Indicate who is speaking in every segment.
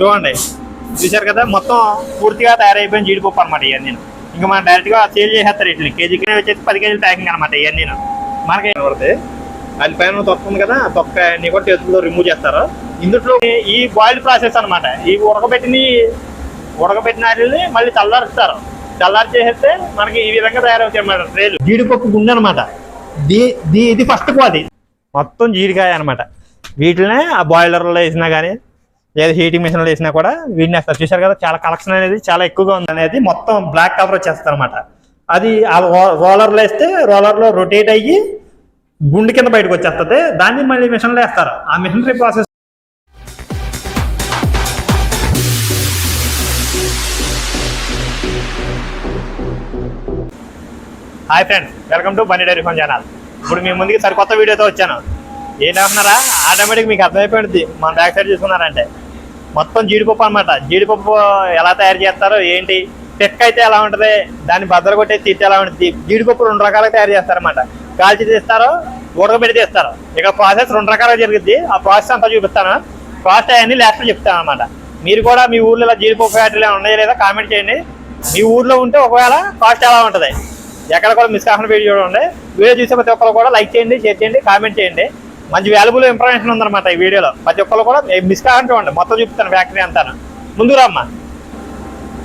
Speaker 1: చూడండి, చూశారు కదా, మొత్తం పూర్తిగా తయారైపోయిన జీడిపప్పు అనమాట ఇవన్నీ. ఇంకా మనం డైరెక్ట్గా సేల్ చేసేస్తారు ఇట్లా. కేజీకి వచ్చేసి 10 కేజీలు ప్యాకింగ్ అనమాట ఇవన్నీ. మనకి పడితే అది పైన తొక్క ఉంది కదా, తొక్క అన్ని కూడా చేతుల్లో రిమూవ్ చేస్తారు. ఇందులో ఈ బాయిల్డ్ ప్రాసెస్ అనమాట. ఈ ఉడకబెట్టిన వాటిని మళ్ళీ చల్లారుస్తారు. చల్లారి చేసేస్తే మనకి ఈ విధంగా తయారవుతాయి అనమాట ట్రేలు. జీడిపప్పు గుండె అనమాట. ఇది ఫస్ట్ క్వాలిటీ మొత్తం జీడికాయ అనమాట. వీటినే ఆ బాయిలర్లో వేసినా కానీ లేదా హీటింగ్ మిషన్లో వేసినా కూడా వీటిని వేస్తారు. చూసారు కదా, చాలా కలెక్షన్ అనేది చాలా ఎక్కువగా ఉంది అనేది. మొత్తం బ్లాక్ కలర్ వచ్చేస్తారు అనమాట. అది ఆ రోలర్లో వేస్తే రోలర్లో రొటేట్ అయ్యి గుండె కింద బయటకు వచ్చేస్తుంది. దాన్ని మళ్ళీ మిషన్లో వేస్తారు. ఆ machinery process. Hi friends, welcome to Bunny dairy farm channel. ఇప్పుడు మీ ముందుకి సరికొత్త వీడియోతో వచ్చాను. ఏంటంటున్నారా? ఆటోమేటిక్ మీకు అర్థమైపోయింది మన బ్యాక్ సైడ్ చూసుకున్నారంటే. మొత్తం జీడిపప్పు అనమాట. జీడిపప్పు ఎలా తయారు చేస్తారో ఏంటి, చెక్క అయితే ఎలా ఉంటుంది, దాన్ని బద్దలు కొట్టే తీర్చి ఎలా ఉంటుంది. జీడిపప్పు 2 రకాలుగా తయారు చేస్తారనమాట. కాల్చి తీస్తారు, ఉడకబెట్టి తీస్తారు. ఇక ప్రాసెస్ 2 రకాలుగా జరుగుద్ది. ఆ ప్రాసెస్ అంతా చూపిస్తాను. ప్రాసెస్ అవన్నీ లాస్ట్లో చెప్తాను అనమాట. మీరు కూడా మీ ఊర్లో ఇలా జీడిపప్పు ఫ్యాక్టరీలు ఉన్నాయో లేదా కామెంట్ చేయండి. మీ ఊర్లో ఉంటే ఒకవేళ కాస్ట్ ఎలా ఉంటుంది, ఎక్కడ కూడా మిస్ కాకుండా వీడియో చూడండి. వీడియో చూసే ప్రతి ఒక్కరు కూడా లైక్ చేయండి, షేర్ చేయండి, కామెంట్ చేయండి. మంచి వాల్యుబుల్ ఇన్ఫర్మేషన్ ఉందన్నమాట ఈ వీడియోలో. ప్రతి ఒక్కరు కూడా మిస్ కాకుండా చూడండి. మొత్తం చూపిస్తాను ఫ్యాక్టరీ అంతాను. ముందు రామ్మా.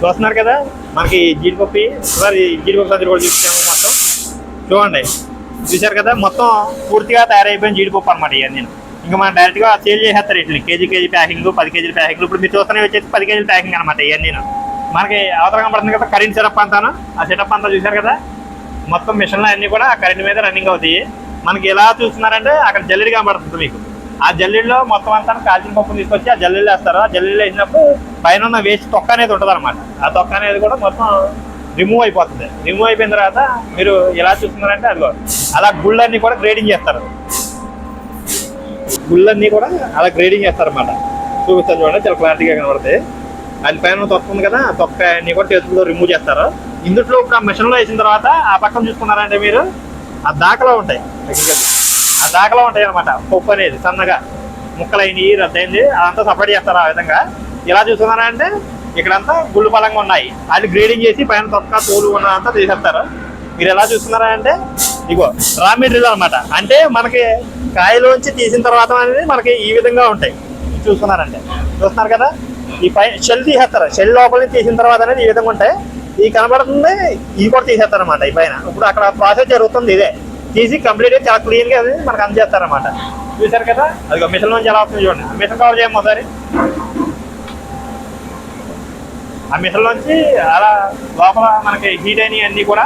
Speaker 1: చూస్తున్నారు కదా, మనకి జీడిపప్పు సంచులు కూడా చూపిస్తాము. మొత్తం చూడండి, చూశారు కదా, మొత్తం పూర్తిగా తయారైపోయిన జీడిపప్పు అనమాట ఇవన్నీ. ఇంకా మనం డైరెక్ట్గా సేల్ చేసేస్తారు ఇట్లా. కేజీ ప్యాకింగ్, 10 కేజీల ప్యాకింగ్. ఇప్పుడు మీరు చూస్తున్నవి వచ్చేసి 10 కేజీల ప్యాకింగ్ అనమాట ఇవన్నీ. మనకి అవతరంగా పడుతుంది కదా కరెంట్ సెటప్ అంతాను. ఆ సెటప్ అంతా చూశారు కదా, మొత్తం మిషన్లు అన్నీ కూడా కరెంట్ మీద రన్నింగ్ అవుతాయి. మనకి ఎలా చూస్తున్నారంటే అక్కడ జల్లెడి కనబడుతుంది మీకు. ఆ జల్లెడిలో మొత్తం అంతా కాల్చిన పప్పును తీసుకొచ్చి ఆ జల్లెళ్ళు వేస్తారు. ఆ జల్లెళ్ళు వేసినప్పుడు పైన ఉన్న వేస్ట్ తొక్క అనేది ఉంటుంది అనమాట. ఆ తొక్క అనేది కూడా మొత్తం రిమూవ్ అయిపోతుంది. రిమూవ్ అయిపోయిన తర్వాత మీరు ఎలా చూస్తున్నారంటే అదిగో అలా గుళ్ళన్నీ కూడా గ్రేడింగ్ చేస్తారు. గుళ్ళన్నీ కూడా అలా గ్రేడింగ్ చేస్తారు అనమాట. చూపిస్తాను చూడండి, చాలా క్లారిటీగా కనబడుతుంది. అది పైన తొక్క ఉంది కదా, తొక్క అన్ని కూడా చేతుల్లో రిమూవ్ చేస్తారు. ఇందులో ఒక మిషన్లో వేసిన తర్వాత ఆ పక్కన చూసుకున్నారంటే మీరు ఆ దాకలో ఉంటాయి. ఆ దాకలో ఉంటాయి అనమాట. పప్పు అనేది సన్నగా ముక్కలైనవి రద్దయింది అదంతా సపరేట్ చేస్తారు. ఆ విధంగా ఇలా చూసుకున్నారంటే ఇక్కడంతా గుళ్ళు పలంగా ఉన్నాయి. అది గ్రేడింగ్ చేసి పైన తొక్క తోలు ఉన్నదంతా తీసేస్తారు. మీరు ఎలా చూస్తున్నారంటే ఇగో రా మెటీరియల్ అనమాట. అంటే మనకి కాయలోంచి తీసిన తర్వాత అనేది మనకి ఈ విధంగా ఉంటాయి. చూస్తున్నారు కదా, ఈ పైన షెల్ తీసేస్తారు. షెల్ లోపలికి తీసిన తర్వాత అనేది ఈ విధంగా ఉంటాయి. ఈ కనబడుతుంది, ఇవి కూడా తీసేస్తారనమాట ఈ పైన. ఇప్పుడు అక్కడ ప్రాసెస్ జరుగుతుంది. ఇదే తీసి కంప్లీట్గా చాలా క్లీన్గా అది మనకు అందజేస్తారనమాట. చూసారు కదా, అది మిషన్ నుంచి ఎలా వస్తుంది చూడండి. ఆ మిషన్ కవర్ చేయము ఒకసారి. ఆ మిషన్ నుంచి అలా లోపల మనకి హీట్ అయినవి అన్నీ కూడా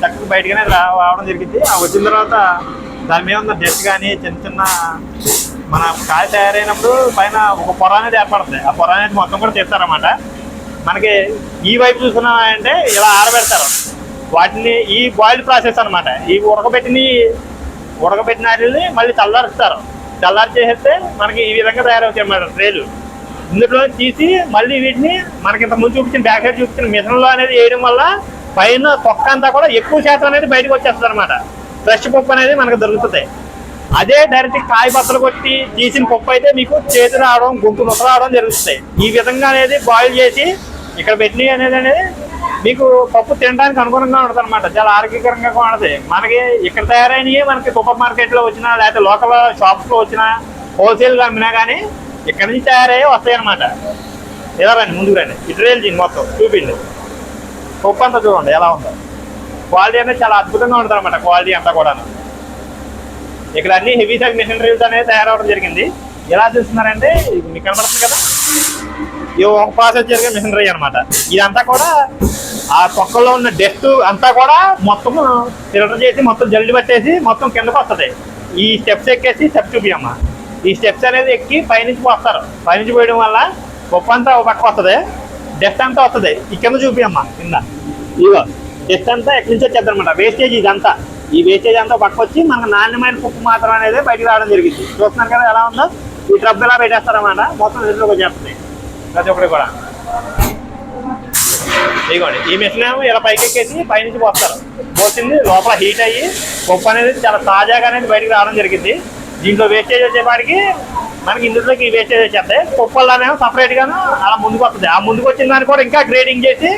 Speaker 1: చక్కగా బయటగానే రావడం జరిగింది. ఆ వచ్చిన తర్వాత దాని మీద ఉన్న డస్ట్ కానీ చిన్న మన కాయ తయారైనప్పుడు పైన ఒక పొర అనేది ఏర్పడుతుంది. ఆ పొర అనేది మొత్తం కూడా తీస్తారన్నమాట. మనకి ఈ వైపు చూసుకున్నామంటే ఇలా ఆరబెడతారు వాటిని. ఈ బాయిల్డ్ ప్రాసెస్ అనమాట. ఈ ఉడకబెట్టిన వాటిని మళ్ళీ చల్లారుస్తారు. చల్లారి చేసేస్తే మనకి ఈ విధంగా తయారవుతాయి అన్నమాట ట్రేలు. ఇందులో తీసి మళ్ళీ వీటిని మనకి ఇంత ముందు చూపించిన బ్యాక్ సైడ్ చూపించిన మిషన్లో అనేది వేయడం వల్ల పైన తొక్క అంతా కూడా ఎక్కువ శాతం అనేది బయటకు వచ్చేస్తుంది అనమాట. ఫ్రెష్ పప్పు అనేది మనకు దొరుకుతుంది. అదే డైరెక్ట్ కాయ బత్తలు కొట్టి తీసిన పప్పు అయితే మీకు చేతి రావడం, గుంపు నొక్క రావడం జరుగుతుంది. ఈ విధంగా అనేది బాయిల్ చేసి ఇక్కడ పెట్టినవి అనేది మీకు పప్పు తినడానికి అనుగుణంగా ఉంటుంది అనమాట. చాలా ఆరోగ్యకరంగా ఉంటుంది. మనకి ఇక్కడ తయారైనవి మనకి సూపర్ మార్కెట్లో వచ్చినా లేకపోతే లోకల్ షాప్స్లో వచ్చినా హోల్సేల్గా అమ్మినా కానీ ఇక్కడ నుంచి తయారయ్యే వస్తాయి అనమాట. ఎలా రండి, ముందుకు రండి. ఇటురేల్ దీన్ని మొత్తం చూపిండి. పప్పు అంతా చూడండి ఎలా ఉందో. క్వాలిటీ అనేది చాలా అద్భుతంగా ఉంటుంది అనమాట. క్వాలిటీ అంతా కూడా ఇక్కడ అన్ని హెవీ సైజ్ మిషనరీస్ అనేది తయారవడం జరిగింది. ఎలా చూస్తున్నారంటే మీకు కనబడుతుంది కదా, ఇది ఒక ప్రాసెస్ జరిగే మిషనరీ అనమాట. ఇదంతా కూడా ఆ తొక్కలో ఉన్న డస్ట్ అంతా కూడా మొత్తం ఫిల్టర్ చేసి మొత్తం జల్లి పట్టేసి మొత్తం కిందకు వస్తుంది. ఈ స్టెప్స్ ఎక్కేసి స్టెప్ చూపియమ్మా. ఈ స్టెప్స్ అనేది ఎక్కి పైనుంచి పోస్తారు. పైనుంచి పోయడం వల్ల పప్పు అంతా ఒక పక్క వస్తుంది, డస్ట్ అంతా వస్తుంది. ఈ కింద చూపియమ్మా. కింద ఇదిగో డస్ట్ అంతా ఎక్కడి నుంచి వచ్చేది అనమాట. వేస్టేజ్ ఇదంతా, ఈ వేస్టేజ్ అంతా పట్టుకొచ్చి మనకు నాణ్యమైన పప్పు మాత్రం అనేది బయటకు రావడం జరిగింది. చూస్తున్నారు కదా ఎలా ఉందో. ఈ ట్రబ్ ఎలా పెట్టేస్తారన్నమాట. మొత్తం ఇంట్లోకి వచ్చేస్తుంది ప్రతి ఒక్కటి కూడా. ఇదిగోండి ఈ మిషన్ ఏమో ఇలా పైకి ఎక్కేసి పైనుంచి పోస్తారు. పోసింది లోపల హీట్ అయ్యి పప్పు అనేది చాలా తాజాగా అనేది బయటకు రావడం జరిగింది. దీంట్లో వేస్టేజ్ వచ్చేపాటికి మనకి ఇందులోకి వేస్టేజ్ వచ్చేస్తాయి. పప్పుల్లోనేమో సపరేట్గాను అలా ముందుకు వస్తుంది. ఆ ముందుకు వచ్చిన దాన్ని కూడా ఇంకా గ్రేడింగ్ చేసి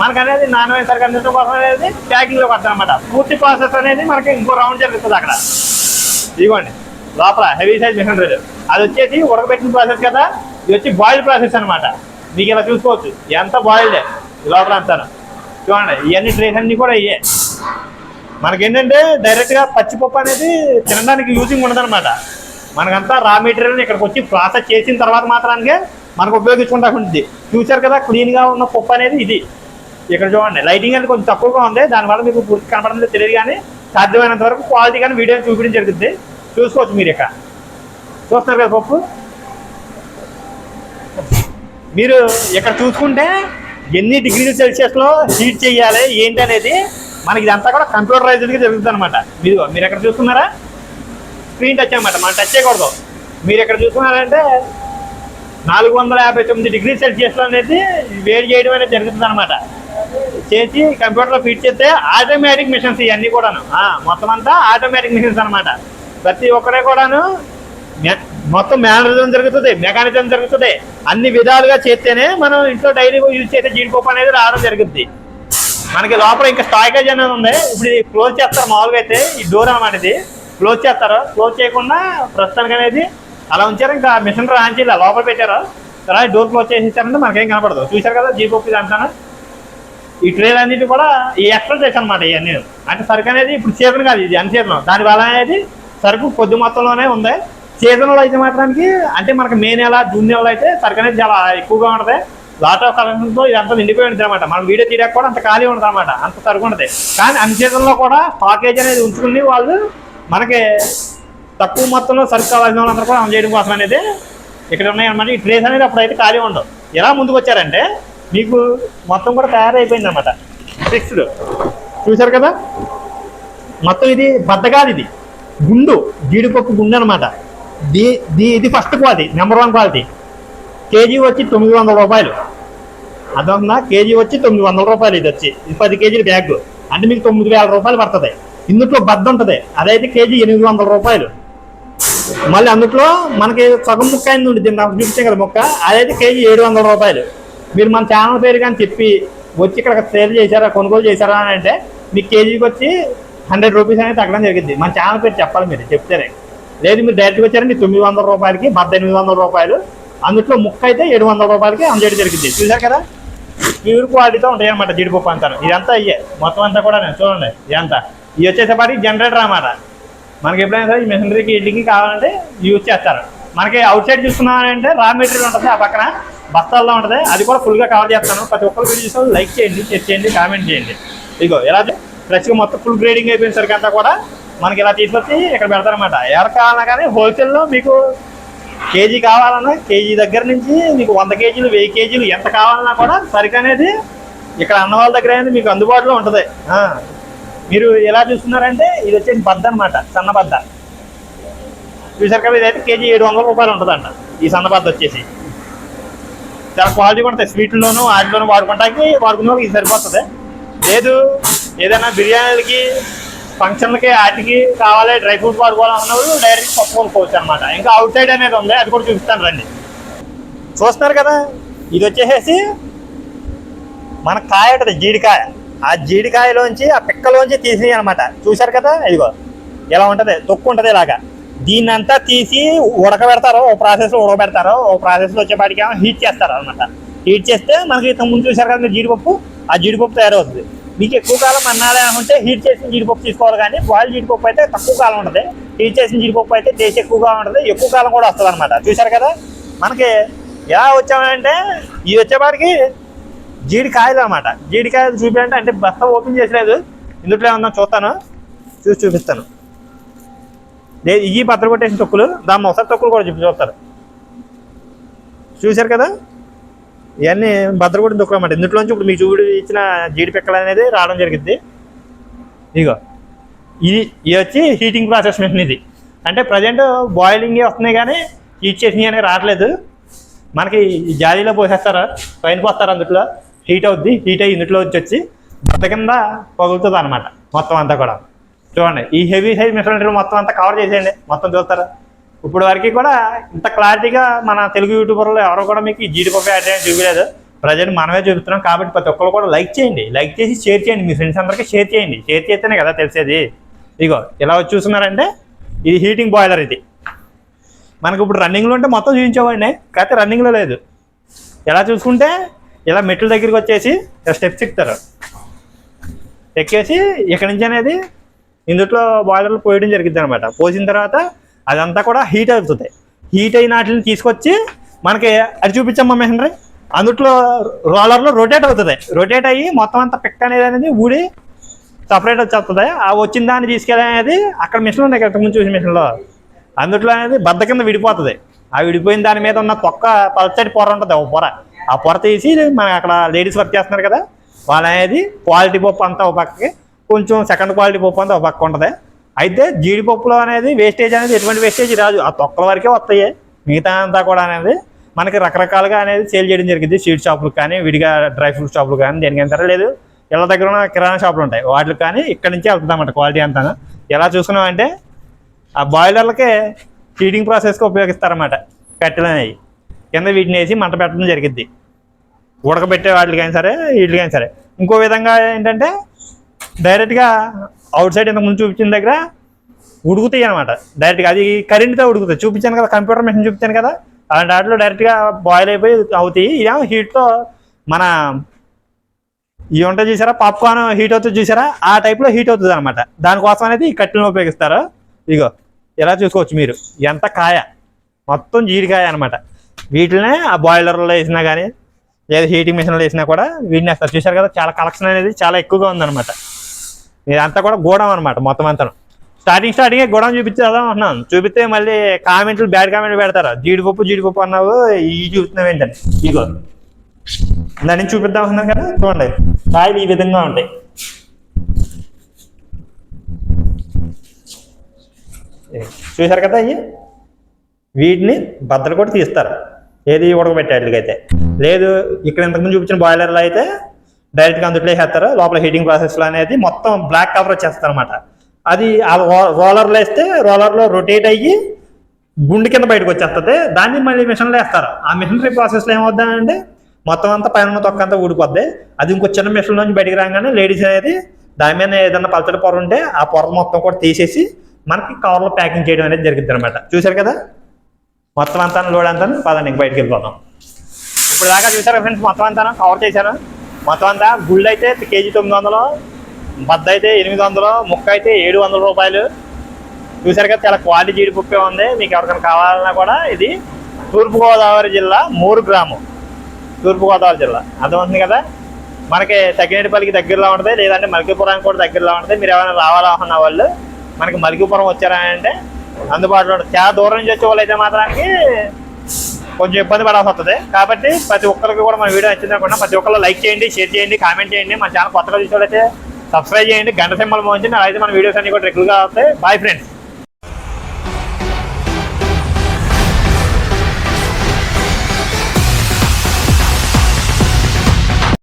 Speaker 1: మనకు అనేది నాణ్యమైన సరుకు అందించడం కోసం అనేది ప్యాకింగ్లోకి వస్తుంది అనమాట. పూర్తి ప్రాసెస్ అనేది మనకి ఇంకో రౌండ్ జరుగుతుంది అక్కడ. ఇదిగోండి లోపల హెవీ సైజ్ మిషనరీ. అది వచ్చేసి ఉడకబెట్టిన ప్రాసెస్ కదా, ఇది వచ్చి బాయిల్డ్ ప్రాసెస్ అనమాట. మీకు ఇలా చూసుకోవచ్చు ఎంత బాయిల్డే లోపల అంతాను. చూడండి ఇవన్నీ ట్రేస్ అన్నీ కూడా ఇవే. మనకేంటంటే డైరెక్ట్గా పచ్చిపప్పు అనేది తినడానికి యూజింగ్ ఉండదన్నమాట. మనకంతా రా మెటీరియల్ని ఇక్కడికి వచ్చి ప్రాసెస్ చేసిన తర్వాత మాత్రానికే మనకు ఉపయోగించుకుంటా ఉంటుంది. చూసారు కదా క్లీన్గా ఉన్న పప్పు అనేది ఇది. ఇక్కడ చూడండి లైటింగ్ అనేది కొంచెం తక్కువగా ఉంది, దానివల్ల మీకు పూర్తి కనపడలేదు తెలియదు, కానీ సాధ్యమైనంత వరకు క్వాలిటీ కానీ వీడియో చూపించడం జరుగుతుంది. చూసుకోవచ్చు మీరు. ఇక్కడ చూస్తున్నారు కదా పప్పు. మీరు ఇక్కడ చూసుకుంటే ఎన్ని డిగ్రీల సెల్సియస్లో హీట్ చేయాలి ఏంటి అనేది మనకి ఇదంతా కూడా కంప్యూటరైజ్డ్గా జరుగుతుంది అనమాట. మీరు ఎక్కడ చూస్తున్నారా స్క్రీన్ టచ్ అనమాట, మనం టచ్ చేయకూడదు. మీరు ఎక్కడ చూస్తున్నారంటే 459 డిగ్రీ సెల్సియస్లో అనేది వేడి చేయడం అనేది జరుగుతుంది అనమాట. చేసి కంప్యూటర్లో ఫీడ్ చేస్తే ఆటోమేటిక్ మిషన్స్ ఇవన్నీ కూడాను మొత్తం అంతా ఆటోమేటిక్ మిషన్స్ అనమాట. ప్రతి ఒక్కరే కూడాను మొత్తం మేనరిజం జరుగుతుంది, మెకానిజం జరుగుతుంది. అన్ని విధాలుగా చేస్తేనే మనం ఇంట్లో డైలీ యూజ్ చేసే జీడిపప్పు అనేది రావడం జరుగుతుంది. మనకి లోపల ఇంకా స్టాకేజ్ అనేది ఉంది. ఇప్పుడు ఇది క్లోజ్ చేస్తారు మామూలుగా అయితే, ఈ డోర్ అనమాట ఇది క్లోజ్ చేస్తారు. క్లోజ్ చేయకుండా ప్రస్తుతానికి అనేది అలా ఉంచారు. ఇంకా మిషన్ రాంచి ఇలా లోపల పెట్టారు, తర్వాత డోర్ క్లోజ్ చేసేసారంటే మనకేం కనపడదు. చూసారు కదా జీడిపప్పు ఇది అంటాను. ఈ ట్రేలు అన్నిటి కూడా ఈ ఎక్స్ట్రా చేసి అనమాట. ఇవన్నీ అంటే సరుకు అనేది ఇప్పుడు సీజన్ కాదు, ఇది అన్సీజన్. దానివల్ల అనేది సరుకు కొద్ది మొత్తంలోనే ఉంది. సీజన్లో అయితే మాత్రానికి అంటే మనకి మే నెల జూన్ నెలలో అయితే సరుకు అనేది చాలా ఎక్కువగా ఉంటుంది. లాట్ ఆఫ్ కలెక్షన్తో ఇదంతా నిండిపోయి ఉంటుంది అనమాట. మనం వీడియో తీయడానికి కూడా అంత ఖాళీ ఉంటుంది అనమాట, అంత సరుకు ఉంటుంది. కానీ అన్ సీజన్లో కూడా స్టాకేజ్ అనేది ఉంచుకుని వాళ్ళు మనకి తక్కువ మొత్తంలో సరుకు కావాల్సిన వాళ్ళందరూ కూడా అందజేయడం కోసం అనేది ఇక్కడ ఉన్నాయన్నమాట. ఈ ట్రేస్ అనేది అప్పుడైతే ఖాళీ ఉండవు. ఎలా ముందుకు వచ్చారంటే మీకు మొత్తం కూడా తయారైపోయింది అనమాట, ఫిక్స్డ్. చూసారు కదా మొత్తం ఇది బద్దగాది, ఇది గుండు జీడిపప్పు గుండు అనమాట. ఇది first quality, number 1 quality. KG వచ్చి 900 రూపాయలు. అదొందా కేజీ వచ్చి 900 రూపాయలు. ఇది వచ్చి 10 కేజీల బ్యాగ్ అంటే మీకు 9000 రూపాయలు పడుతుంది. ఇందులో బద్ద ఉంటుంది, అదైతే కేజీ 800 రూపాయలు. మళ్ళీ అందులో మనకి సగం ముక్క అయింది ఉంటుంది, చూపించాం కదా ముక్క, అదైతే కేజీ 700 రూపాయలు. మీరు మన ఛానల్ పేరు కానీ చెప్పి వచ్చి ఇక్కడ సేల్ చేశారా కొనుగోలు చేశారా అని అంటే మీకు కేజీకి వచ్చి 100 రూపీస్ అనేది తగ్గడం జరిగింది. మన ఛానల్ పేరు చెప్పాలి మీరు చెప్తేనే. లేదు మీరు డైరెక్ట్గా వచ్చారండి 900 రూపాయలకి బద్ద 800 రూపాయలు, అందులో ముక్క అయితే 700 రూపాయలకి అందజేయడం జరిగింది. చూసారు కదా ప్యూర్ క్వాలిటీతో ఉంటాయి అన్నమాట జీడిపప్పు అంటారు. ఇదంతా అయ్యే మొత్తం అంతా కూడా చూడండి. ఇదంతా ఇవి వచ్చేసేపాటికి జనరేటర్ అన్నమాట. మనకి ఎప్పుడైనా సరే ఈ మిషనరీకి ఇడ్లీకి కావాలంటే యూజ్ చేస్తారు. మనకి అవుట్ సైడ్ చూసుకున్నామంటే రా మెటీరియల్ ఉంటుంది, ఆ పక్కన బస్తాల్లో ఉంటుంది, అది కూడా ఫుల్గా కవర్ చేస్తాను. ప్రతి ఒక్కరు వీడియో చూసి లైక్ చేయండి, షేర్ చేయండి, కామెంట్ చేయండి. ఇదిగో ఇలా ఫ్రెష్గా మొత్తం ఫుల్ గ్రేడింగ్ అయిపోయిన సరికి అంతా కూడా మనకి ఇలా తీసుకొచ్చి ఇక్కడ పెడతారనమాట. ఎవరు కావాలన్నా కానీ హోల్సేల్లో మీకు కేజీ కావాలన్నా కేజీ దగ్గర నుంచి మీకు 100 కేజీలు 1000 కేజీలు ఎంత కావాలన్నా కూడా సరుకు అనేది ఇక్కడ అన్న వాళ్ళ దగ్గర అనేది మీకు అందుబాటులో ఉంటుంది. మీరు ఎలా చూస్తున్నారంటే ఇది వచ్చేసి బద్ద అనమాట, సన్న బద్ద. చూసారు కదా ఇదైతే కేజీ 700 రూపాయలు ఉంటుందంట. ఈ సన్న బద్ద వచ్చేసి చాలా క్వాలిటీ ఉంటుంది. స్వీట్లోనూ వాటిలోనూ వాడుకుంటానికి వాడుకున్న వాళ్ళకి ఇది సరిపోతుంది. లేదు ఏదైనా బిర్యానీలకి ఫంక్షన్లకి వాటికి కావాలి డ్రై ఫ్రూట్స్ వాడుకోవాలన్నప్పుడు డైరెక్ట్ పప్పు కొనుక్కోవచ్చు అనమాట. ఇంకా అవుట్ సైడ్ అనేది ఉంది, అది కూడా చూపిస్తాను రండి. చూస్తున్నారు కదా ఇది వచ్చేసేసి మన కాయ ఉంటుంది జీడికాయ. ఆ జీడికాయలోంచి ఆ పిక్కలోంచి తీసి అనమాట. చూసారు కదా ఇదిగో ఎలా ఉంటుంది, తొక్కు ఉంటుంది ఇలాగా. దీన్ని అంతా తీసి ఉడకబెడతారు, ఓ ప్రాసెస్లో ఉడకబెడతారు, ఓ ప్రాసెస్లో వచ్చేపాటికి హీట్ చేస్తారు అనమాట. హీట్ చేస్తే మనకి ముందు చూసారు కదా మీరు జీడిపప్పు, ఆ జీడిపప్పు తయారవుతుంది. మీకు ఎక్కువ కాలం అన్నాడే అనుకుంటే హీట్ చేసిన జీడిపప్పు తీసుకోవాలి, కానీ బాయిల్ జీడిపప్పు అయితే తక్కువ కాలం ఉంటుంది. హీట్ చేసిన జీడిపప్పు అయితే టేస్ట్ ఎక్కువగా ఉంటుంది, ఎక్కువ కాలం కూడా వస్తుంది అనమాట. చూసారు కదా మనకి ఎలా వచ్చామంటే ఇది వచ్చేపాటికి జీడికాయలు అనమాట. జీడికాయలు చూపించాలంటే అంటే బస్తా ఓపెన్ చేసలేదు, ఇందులో ఏమన్నా చూస్తాను, చూపిస్తాను. లేదు ఇవి బద్దలు కొట్టేసిన తొక్కులు, దాన్ని ఒకసారి తొక్కులు కూడా చూస్తారు. చూశారు కదా ఇవన్నీ బద్దలు కొట్టిన తొక్కులు అన్నమాట. ఇందులోంచి ఇప్పుడు మీకు చూడు ఇచ్చిన జీడి పిక్కలు అనేది రావడం జరిగింది. ఇగో ఇది వచ్చి హీటింగ్ ప్రాసెస్ మిషన్. ఇది అంటే ప్రజెంట్ బాయిలింగ్ వస్తున్నాయి కానీ హీట్ చేసినవి అనేది రావట్లేదు. మనకి ఈ జాలీలో పోసేస్తారు, పైన పోస్తారు, అందులో హీట్ అవుద్ది. హీట్ అయ్యి ఇందులో వచ్చి బద్ద కింద పగులుతుంది అనమాట మొత్తం అంతా కూడా. చూడండి ఈ హెవీ సైజ్ మిషనరీ మొత్తం అంతా కవర్ చేసేయండి, మొత్తం చూస్తారా ఇప్పుడు వరకు కూడా ఇంత క్లారిటీగా మన తెలుగు యూట్యూబర్లు ఎవరు కూడా మీకు ఈ జీడిపప్పు యాడ్ చేయడం చూపించలేదు. ప్రజెంట్ మనమే చూపిస్తున్నాం కాబట్టి ప్రతి ఒక్కరు కూడా లైక్ చేయండి, లైక్ చేసి షేర్ చేయండి, మీ ఫ్రెండ్స్ అందరికీ షేర్ చేయండి. షేర్ చేస్తేనే కదా తెలిసేది. ఇగో ఇలా వచ్చి చూస్తున్నారంటే ఇది హీటింగ్ బాయిలర్. ఇది మనకి ఇప్పుడు రన్నింగ్లో ఉంటే మొత్తం చూపించేవాడిని, కాకపోతే రన్నింగ్లో లేదు. ఎలా చూసుకుంటే ఇలా మెట్ల దగ్గరికి వచ్చేసి స్టెప్స్ ఎక్కుతారు, ఎక్కేసి ఇక్కడి నుంచి అనేది ఇందులో బాయిలర్లు పోయడం జరిగింది అనమాట. పోసిన తర్వాత అదంతా కూడా హీట్ అవుతుంది. హీట్ అయిన వాటిని తీసుకొచ్చి మనకి అది చూపించమ్మా మెషినరీ. అందుట్లో రోలర్లో రొటేట్ అవుతుంది. రొటేట్ అయ్యి మొత్తం అంతా పిక్ అనేది ఊడి సపరేట్ వచ్చేస్తుంది. ఆ వచ్చిన దాన్ని తీసుకెళ్ళేది అక్కడ మిషన్ ఉన్నాయి కదా ముందు చూసిన మిషన్లో, అందుట్లో అనేది బద్ద కింద విడిపోతుంది. ఆ విడిపోయిన దాని మీద ఉన్న తొక్క పల్చటి పొర ఉంటుంది, ఒక పొర. ఆ పొర తీసి మన అక్కడ లేడీస్ వర్క్ చేస్తున్నారు కదా వాళ్ళు అనేది క్వాలిటీ పప్పు అంతా ఒక పక్కకి, కొంచెం సెకండ్ క్వాలిటీ పప్పు అంతా ఒక పక్క ఉంటుంది. అయితే జీడిపప్పులో అనేది వేస్టేజ్ అనేది ఎటువంటి వేస్టేజ్ రాదు, ఆ తొక్కల వరకే వస్తాయి. మిగతా అంతా కూడా అనేది మనకి రకరకాలుగా అనేది సేల్ చేయడం జరిగింది. స్వీట్ షాపులకు కానీ, విడిగా డ్రై ఫ్రూట్ షాపులు కానీ, దేనికైనా సరే లేదు ఇళ్ళ దగ్గర ఉన్న కిరాణా షాపులు ఉంటాయి వాటికి కానీ ఇక్కడి నుంచే వెళ్తుందన్నమాట క్వాలిటీ అంతా. ఎలా చూసుకున్నామంటే ఆ బాయిలర్లకే హీటింగ్ ప్రాసెస్కి ఉపయోగిస్తారన్నమాట కట్టెలు అనేవి. కింద వీటిని వేసి మంట పెట్టడం జరిగింది ఉడకబెట్టే వాటికైనా సరే వీటికైనా సరే. ఇంకో విధంగా ఏంటంటే డైరెక్ట్గా అవుట్ సైడ్ ఇంతకుముందు చూపించిన దగ్గర ఉడుకుతాయి అనమాట డైరెక్ట్గా. అది కరెంట్తో ఉడుకుతాయి. చూపించాను కదా, కంప్యూటర్ మెషిన్ చూపించాను కదా, అలాంటి వాటిలో డైరెక్ట్గా బాయిల్ అయిపోయి అవుతాయి. ఇదేమో హీట్తో మన ఇవి ఉంటుంది చూసారా, పాప్కార్న్ హీట్ అవుతుంది చూసారా, ఆ టైప్లో హీట్ అవుతుంది అనమాట. దానికోసం అనేది ఈ కట్టెలను ఉపయోగిస్తారు. ఇగో ఇలా చూసుకోవచ్చు మీరు, ఎంత కాయ మొత్తం జీడికాయ అనమాట. వీటినే ఆ బాయిలర్లో వేసినా కానీ లేదా హీటింగ్ మిషన్లో వేసినా కూడా వీటిని వేస్తారు. చూసారు కదా, చాలా కలెక్షన్ అనేది చాలా ఎక్కువగా ఉందన్నమాట. ఇదంతా కూడా గోడం అనమాట మొత్తం అంతా. స్టార్టింగే గోడం చూపించేద్దాం అంటున్నాను. చూపిస్తే మళ్ళీ కామెంట్లు బ్యాడ్ కామెంట్లు పెడతారు. జీడిపప్పు అన్నావు ఇవి చూస్తున్నావు ఏంటని. ఇగో దాన్ని చూపిద్దాం అంటున్నాను కదా, చూడండి కాయలు ఈ విధంగా ఉంటాయి. చూసారు కదా, అవి వీటిని బద్దలు కూడా తీస్తారు. ఏది ఉడకబెట్టేట్లకైతే లేదు. ఇక్కడ ఇంతకుముందు చూపించిన బాయిలర్లో అయితే డైరెక్ట్గా అందుట్లో వేసేస్తారు. లోపల హీటింగ్ ప్రాసెస్లో అనేది మొత్తం బ్లాక్ కవర్ వచ్చేస్తారు అనమాట. అది ఆ రోలర్లో వేస్తే రోలర్లో రొటేట్ అయ్యి గుండె కింద బయటకు వచ్చేస్తుంది. దాన్ని మళ్ళీ మిషన్లో వేస్తారు. ఆ మిషనరీ ప్రాసెస్లో ఏమవుతుందంటే మొత్తం అంతా పైన తొక్క అంతా ఊడిపోద్ది. అది ఇంకో చిన్న మిషన్ నుంచి బయటకు రాగానే లేడీస్ అనేది దాని మీద ఏదన్నా పలచడి పొర ఉంటే ఆ పొర మొత్తం కూడా తీసేసి మనకి కవర్లో ప్యాకింగ్ చేయడం అనేది జరుగుతుంది అనమాట. చూసారు కదా, మొత్తం అంతా లోడ్ అంతా పదండి ఇంక బయటకు వెళ్ళిపోతాం. ఇప్పుడు దాకా చూసారా ఫ్రెండ్స్, మొత్తం అంతా కవర్ చేశాను. మొత్తం అంతా గుళ్ళు అయితే కేజీ 900, బద్ద అయితే 800, ముక్క అయితే 700 రూపాయలు. చూసారు కదా, చాలా క్వాలిటీ జీడిపప్పు ఉంది. మీకు ఎవరికైనా కావాలన్నా కూడా ఇది తూర్పుగోదావరి జిల్లా మూరు గ్రామం, తూర్పుగోదావరి జిల్లా అర్థమవుతుంది కదా. మనకి తగ్గినపల్లికి దగ్గరలో ఉంటుంది, లేదంటే మల్కీపురానికి కూడా దగ్గరలో ఉంటుంది. మీరు ఎవరైనా రావాలన్న వాళ్ళు మనకి మల్కీపురం వచ్చారంటే అందుబాటులో ఉంటుంది. చాలా దూరం నుంచి వచ్చే వాళ్ళు అయితే మాత్రానికి కొంచెం ఇబ్బంది పడాల్సి వస్తుంది. కాబట్టి ప్రతి ఒక్కరికి కూడా మన వీడియో నచ్చింది అనుకున్నా ప్రతి ఒక్కరు లైక్ చేయండి, షేర్ చేయండి, కామెంట్ చేయండి. మన ఛానల్ కొత్తగా చూసేవాళ్ళైతే సబ్స్క్రైబ్ చేయండి, గంట సింబల్ మోగించండి. అలాగే మన వీడియోస్ అన్ని కూడా రెగ్యులర్గా వస్తాయి. Bye friends.